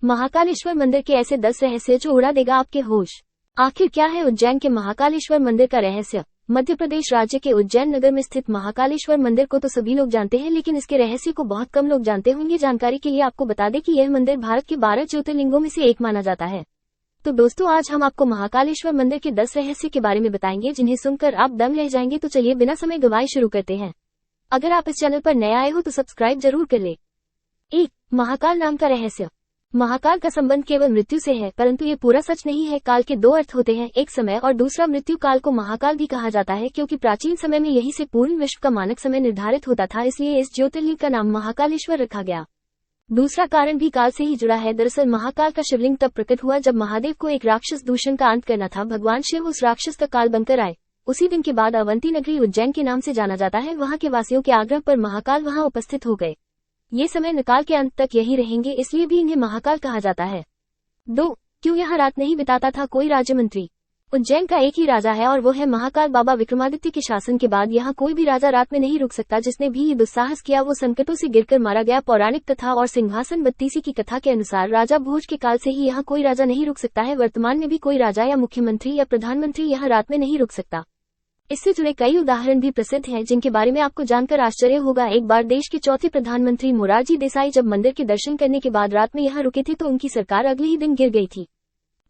महाकालेश्वर मंदिर के ऐसे 10 रहस्य जो उड़ा देगा आपके होश। आखिर क्या है उज्जैन के महाकालेश्वर मंदिर का रहस्य? मध्य प्रदेश राज्य के उज्जैन नगर में स्थित महाकालेश्वर मंदिर को तो सभी लोग जानते हैं, लेकिन इसके रहस्य को बहुत कम लोग जानते होंगे। जानकारी के लिए आपको बता दें कि यह मंदिर भारत के 12 ज्योतिर्लिंगों में से एक माना जाता है। तो दोस्तों, आज हम आपको महाकालेश्वर मंदिर के 10 रहस्य के बारे में बताएंगे, जिन्हें सुनकर आप दंग रह जाएंगे। तो चलिए बिना समय गवाए शुरू करते हैं। अगर आप इस चैनल पर नए आए हो तो सब्सक्राइब जरूर कर ले। 1. महाकाल नाम का रहस्य। महाकाल का संबंध केवल मृत्यु से है, परंतु ये पूरा सच नहीं है। काल के दो अर्थ होते हैं, एक समय और दूसरा मृत्यु। काल को महाकाल भी कहा जाता है क्योंकि प्राचीन समय में यही से पूर्ण विश्व का मानक समय निर्धारित होता था, इसलिए इस ज्योतिर्लिंग का नाम महाकालेश्वर रखा गया। दूसरा कारण भी काल से ही जुड़ा है। दरअसल महाकाल का शिवलिंग तब प्रकट हुआ जब महादेव को एक राक्षस दूषण का अंत करना था। भगवान शिव उस राक्षस का काल बनकर आए। उसी दिन के बाद अवंती नगरी उज्जैन के नाम से जाना जाता है। वहां के वासियों के आग्रह पर महाकाल वहां उपस्थित हो गए। ये समय निकाल के अंत तक यही रहेंगे, इसलिए भी इन्हें महाकाल कहा जाता है। 2. क्यों यहाँ रात नहीं बिताता था कोई राज्य मंत्री? उज्जैन का एक ही राजा है और वो है महाकाल बाबा। विक्रमादित्य के शासन के बाद यहाँ कोई भी राजा रात में नहीं रुक सकता। जिसने भी ये दुस्साहस किया वो संकटों से गिरकर मारा गया। पौराणिक कथा और सिंहासन बत्तीसी की कथा के अनुसार राजा भोज के काल से ही यहाँ कोई राजा नहीं रुक सकता है। वर्तमान में भी कोई राजा या मुख्यमंत्री या प्रधानमंत्री यहाँ रात में नहीं रुक सकता। इससे जुड़े कई उदाहरण भी प्रसिद्ध हैं, जिनके बारे में आपको जानकर आश्चर्य होगा। एक बार देश के चौथे प्रधानमंत्री मोरारजी देसाई जब मंदिर के दर्शन करने के बाद रात में यहाँ रुके थे तो उनकी सरकार अगले ही दिन गिर गई थी।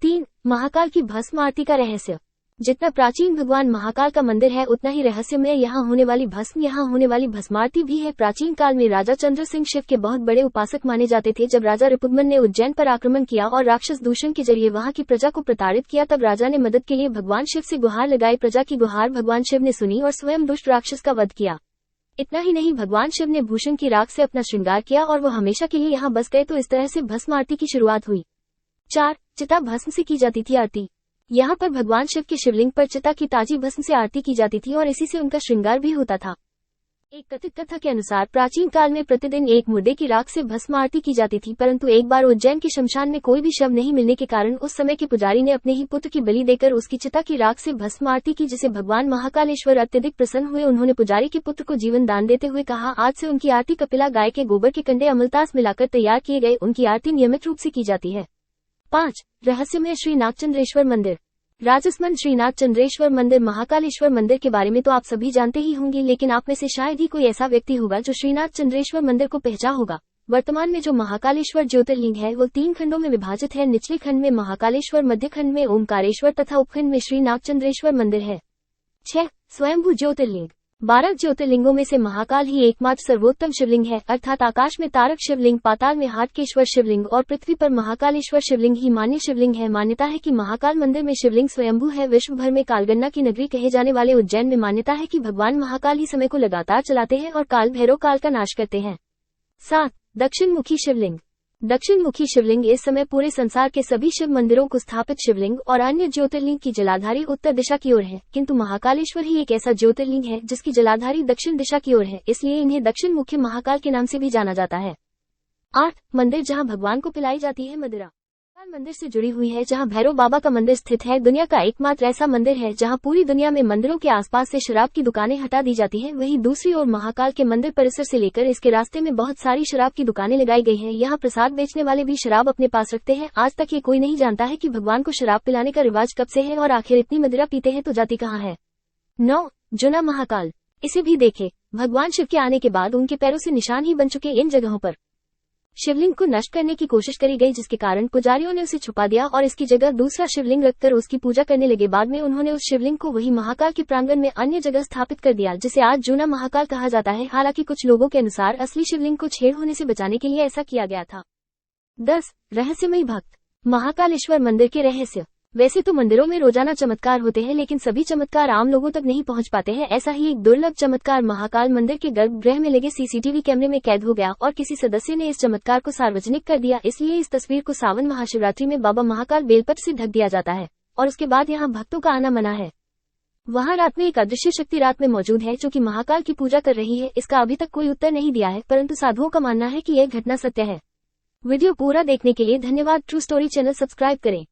3. महाकाल की भस्म आरती का रहस्य। जितना प्राचीन भगवान महाकाल का मंदिर है, उतना ही रहस्यमय यहाँ होने वाली भस्म, यहाँ होने वाली भस्मारती भी है। प्राचीन काल में राजा चंद्र सिंह शिव के बहुत बड़े उपासक माने जाते थे। जब राजा रिपुदमन ने उज्जैन पर आक्रमण किया और राक्षस दूषण के जरिए वहां की प्रजा को प्रताड़ित किया, तब राजा ने मदद के लिए भगवान शिव से गुहार लगाई। प्रजा की गुहार भगवान शिव ने सुनी और स्वयं दुष्ट राक्षस का वध किया। इतना ही नहीं, भगवान शिव ने भूषण की राख से अपना श्रृंगार किया और वो हमेशा के लिए यहाँ बस गए। तो इस तरह से भस्म आरती की शुरुआत हुई। 4. चिता भस्म से की जाती थी आरती। यहाँ पर भगवान शिव के शिवलिंग पर चिता की ताजी भस्म से आरती की जाती थी और इसी से उनका श्रृंगार भी होता था। एक कथित कथा के अनुसार प्राचीन काल में प्रतिदिन एक मुर्दे की राख से भस्म आरती की जाती थी, परंतु एक बार उज्जैन के शमशान में कोई भी शव नहीं मिलने के कारण उस समय के पुजारी ने अपने ही पुत्र की बलि देकर उसकी चिता की राख से भस्म आरती की, जिसे भगवान महाकालेश्वर अत्यधिक प्रसन्न हुए। उन्होंने पुजारी के पुत्र को जीवन दान देते हुए कहा, आज से उनकी आरती कपिला गाय के गोबर के कंडे अमलतास मिलाकर तैयार किए गए उनकी आरती नियमित रूप से की जाती है। 5. रहस्यमय श्री नागचंद्रेश्वर मंदिर। राजस्थान श्री नागचंद्रेश्वर मंदिर महाकालेश्वर मंदिर के बारे में तो आप सभी जानते ही होंगे, लेकिन आप में से शायद ही कोई ऐसा व्यक्ति होगा जो श्री नागचंद्रेश्वर मंदिर को पहचान होगा। वर्तमान में जो महाकालेश्वर ज्योतिर्लिंग है वो 3 खंडों में विभाजित है। निचले खंड में महाकालेश्वर, मध्य खंड में ओमकारेश्वर तथा उपखंड में श्री नागचंद्रेश्वर मंदिर है। 6. स्वयंभू ज्योतिर्लिंग। 12 ज्योतिर्लिंगों में से महाकाल ही एकमात्र सर्वोत्तम शिवलिंग है, अर्थात आकाश में तारक शिवलिंग, पाताल में हाटकेश्वर शिवलिंग और पृथ्वी पर महाकालेश्वर शिवलिंग ही मान्य शिवलिंग है। मान्यता है कि महाकाल मंदिर में शिवलिंग स्वयंभू है। विश्व भर में कालगणना की नगरी कहे जाने वाले उज्जैन में मान्यता है कि भगवान महाकाल ही समय को लगातार चलाते हैं और काल भैरव काल का नाश करते हैं। 7. दक्षिण मुखी शिवलिंग। दक्षिण मुखी शिवलिंग इस समय पूरे संसार के सभी शिव मंदिरों को स्थापित शिवलिंग और अन्य ज्योतिर्लिंग की जलाधारी उत्तर दिशा की ओर है, किंतु महाकालेश्वर ही एक ऐसा ज्योतिर्लिंग है जिसकी जलाधारी दक्षिण दिशा की ओर है, इसलिए इन्हें दक्षिण मुखी महाकाल के नाम से भी जाना जाता है। 8. मंदिर जहां भगवान को पिलाई जाती है मदिरा। मंदिर से जुड़ी हुई है, जहां भैरव बाबा का मंदिर स्थित है। दुनिया का एकमात्र ऐसा मंदिर है जहां पूरी दुनिया में मंदिरों के आसपास से शराब की दुकानें हटा दी जाती हैं। वहीं दूसरी ओर महाकाल के मंदिर परिसर से लेकर इसके रास्ते में बहुत सारी शराब की दुकानें लगाई गई हैं। यहाँ प्रसाद बेचने वाले भी शराब अपने पास रखते हैं। आज तक ये कोई नहीं जानता है कि भगवान को शराब पिलाने का रिवाज कब से है और आखिर इतनी मदिरा पीते हैं तो जाती कहाँ है। 9. जुना महाकाल। इसे भी देखे, भगवान शिव के आने के बाद उनके पैरों से निशान ही बन चुके इन जगहों पर शिवलिंग को नष्ट करने की कोशिश करी गई, जिसके कारण पुजारियों ने उसे छुपा दिया और इसकी जगह दूसरा शिवलिंग रखकर उसकी पूजा करने लगे। बाद में उन्होंने उस शिवलिंग को वही महाकाल के प्रांगण में अन्य जगह स्थापित कर दिया, जिसे आज जूना महाकाल कहा जाता है। हालांकि कुछ लोगों के अनुसार असली शिवलिंग को छेड़ होने से बचाने के लिए ऐसा किया गया था। 10. रहस्यमयी भक्त। महाकालेश्वर मंदिर के रहस्य। वैसे तो मंदिरों में रोजाना चमत्कार होते हैं, लेकिन सभी चमत्कार आम लोगों तक नहीं पहुंच पाते हैं। ऐसा ही एक दुर्लभ चमत्कार महाकाल मंदिर के गर्भगृह में लगे सीसीटीवी कैमरे में कैद हो गया और किसी सदस्य ने इस चमत्कार को सार्वजनिक कर दिया। इसलिए इस तस्वीर को सावन महाशिवरात्रि में बाबा महाकाल बेलपत्र से ढक दिया जाता है और उसके बाद यहाँ भक्तों का आना मना है। वहाँ रात में एक अदृश्य शक्ति रात में मौजूद है जो कि महाकाल की पूजा कर रही है। इसका अभी तक कोई उत्तर नहीं दिया है, परंतु साधुओं का मानना है कि यह घटना सत्य है। वीडियो पूरा देखने के लिए धन्यवाद। ट्रू स्टोरी चैनल सब्सक्राइब करें।